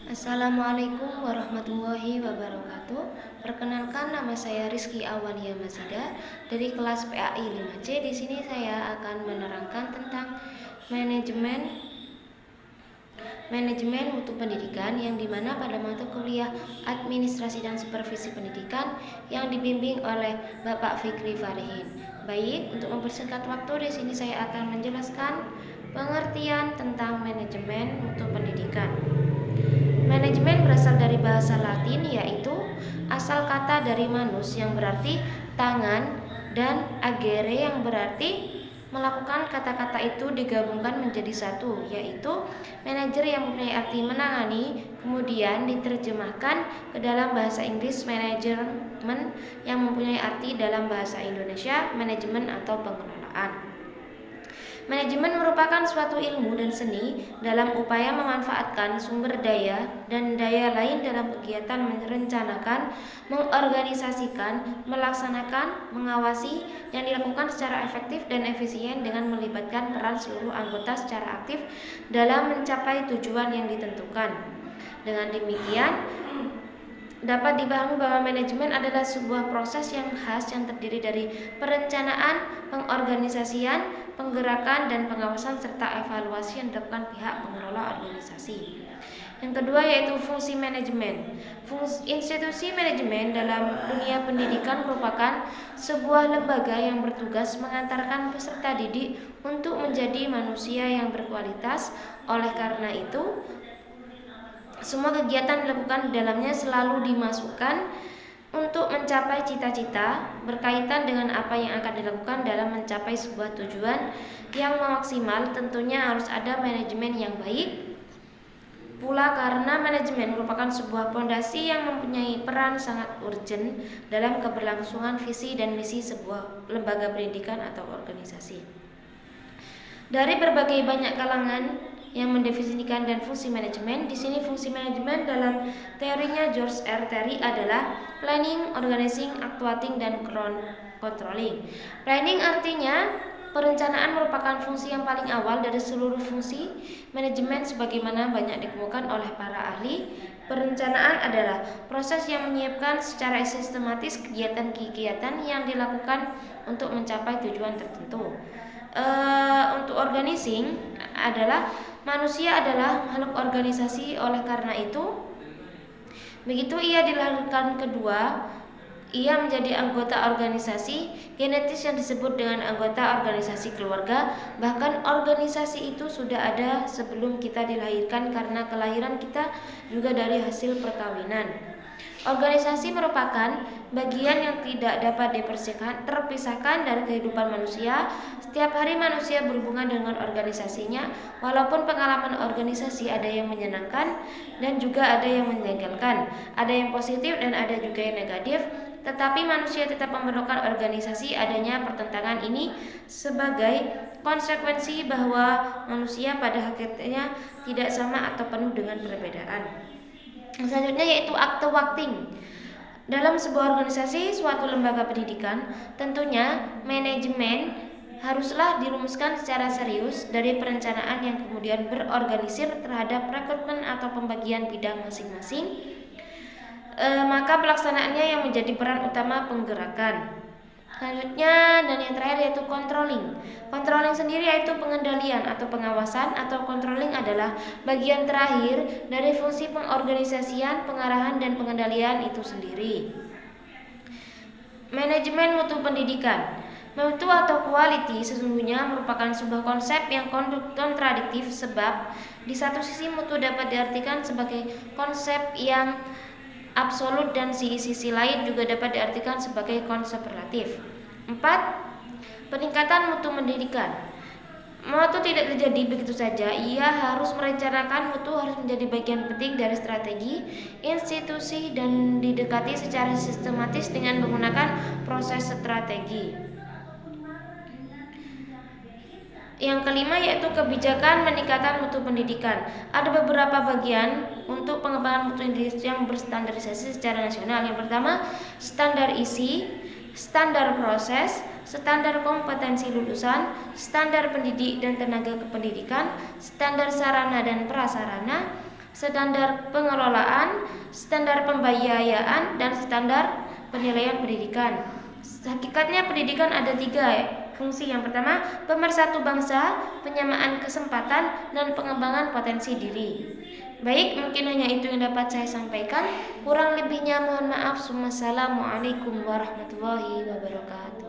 Assalamualaikum warahmatullahi wabarakatuh. Perkenalkan, nama saya Rizky Awalia Mazida dari kelas PAI 5C. Di sini saya akan menerangkan tentang manajemen mutu pendidikan, yang dimana pada mata kuliah Administrasi dan Supervisi Pendidikan yang dibimbing oleh Bapak Fikri Farihin. Baik, untuk mempersingkat waktu, di sini saya akan menjelaskan pengertian tentang manajemen mutu pendidikan. Manajemen berasal dari bahasa Latin, yaitu asal kata dari manus yang berarti tangan dan agere yang berarti melakukan. Kata-kata itu digabungkan menjadi satu, yaitu manajer, yang mempunyai arti menangani, kemudian diterjemahkan ke dalam bahasa Inggris manajemen, yang mempunyai arti dalam bahasa Indonesia manajemen atau pengelolaan. Manajemen merupakan suatu ilmu dan seni dalam upaya memanfaatkan sumber daya dan daya lain dalam kegiatan merencanakan, mengorganisasikan, melaksanakan, mengawasi yang dilakukan secara efektif dan efisien dengan melibatkan peran seluruh anggota secara aktif dalam mencapai tujuan yang ditentukan. Dengan demikian, dapat dipahami bahwa manajemen adalah sebuah proses yang khas yang terdiri dari perencanaan, pengorganisasian, penggerakan, dan pengawasan serta evaluasi yang dilakukan pihak pengelola organisasi. Yang kedua yaitu fungsi manajemen. Institusi manajemen dalam dunia pendidikan merupakan sebuah lembaga yang bertugas mengantarkan peserta didik untuk menjadi manusia yang berkualitas. Oleh karena itu, semua kegiatan dilakukan di dalamnya selalu dimasukkan untuk mencapai cita-cita berkaitan dengan apa yang akan dilakukan dalam mencapai sebuah tujuan yang maksimal. Tentunya harus ada manajemen yang baik pula, karena manajemen merupakan sebuah fondasi yang mempunyai peran sangat urgent dalam keberlangsungan visi dan misi sebuah lembaga pendidikan atau organisasi. Dari berbagai banyak kalangan yang mendefinisikan dan fungsi manajemen. Di sini fungsi manajemen dalam teorinya George R. Terry adalah planning, organizing, actuating, dan controlling. Planning artinya perencanaan merupakan fungsi yang paling awal dari seluruh fungsi manajemen sebagaimana banyak dikemukakan oleh para ahli. Perencanaan adalah proses yang menyiapkan secara sistematis kegiatan-kegiatan yang dilakukan untuk mencapai tujuan tertentu. Untuk organizing adalah manusia adalah makhluk organisasi. Oleh karena itu, begitu ia dilahirkan kedua, ia menjadi anggota organisasi genetis yang disebut dengan anggota organisasi keluarga. Bahkan organisasi itu sudah ada sebelum kita dilahirkan, karena kelahiran kita juga dari hasil perkawinan. Organisasi merupakan bagian yang tidak dapat terpisahkan dari kehidupan manusia. Setiap hari manusia berhubungan dengan organisasinya. Walaupun pengalaman organisasi ada yang menyenangkan dan juga ada yang menjengkelkan, ada yang positif dan ada juga yang negatif, tetapi manusia tetap memerlukan organisasi. Adanya pertentangan ini sebagai konsekuensi bahwa manusia pada hakikatnya tidak sama atau penuh dengan perbedaan. Selanjutnya yaitu actuating. Dalam sebuah organisasi, suatu lembaga pendidikan, tentunya manajemen haruslah dirumuskan secara serius dari perencanaan yang kemudian berorganisir terhadap rekrutmen atau pembagian bidang masing-masing. Maka pelaksanaannya yang menjadi peran utama penggerakan. Selanjutnya dan yang terakhir yaitu controlling. Controlling sendiri yaitu pengendalian atau pengawasan, atau controlling adalah bagian terakhir dari fungsi pengorganisasian, pengarahan, dan pengendalian itu sendiri. Manajemen mutu pendidikan. Mutu atau quality sesungguhnya merupakan sebuah konsep yang kontradiktif, sebab di satu sisi mutu dapat diartikan sebagai konsep yang absolut dan di sisi lain juga dapat diartikan sebagai konsep relatif. 4. Peningkatan mutu pendidikan. Mutu tidak terjadi begitu saja. Ia harus merencanakan. Mutu harus menjadi bagian penting dari strategi institusi dan didekati secara sistematis dengan menggunakan proses strategi. Yang kelima yaitu kebijakan peningkatan mutu pendidikan. Ada beberapa bagian untuk pengembangan mutu yang berstandarisasi secara nasional. Yang pertama, standar isi, standar proses, standar kompetensi lulusan, standar pendidik dan tenaga kependidikan, standar sarana dan prasarana, standar pengelolaan, standar pembiayaan, dan standar penilaian pendidikan. Hakikatnya pendidikan ada 3 fungsi. Yang pertama, pemersatu bangsa, penyamaan kesempatan, dan pengembangan potensi diri. Baik, mungkin hanya itu yang dapat saya sampaikan. Kurang lebihnya mohon maaf. Wassalamualaikum warahmatullahi wabarakatuh.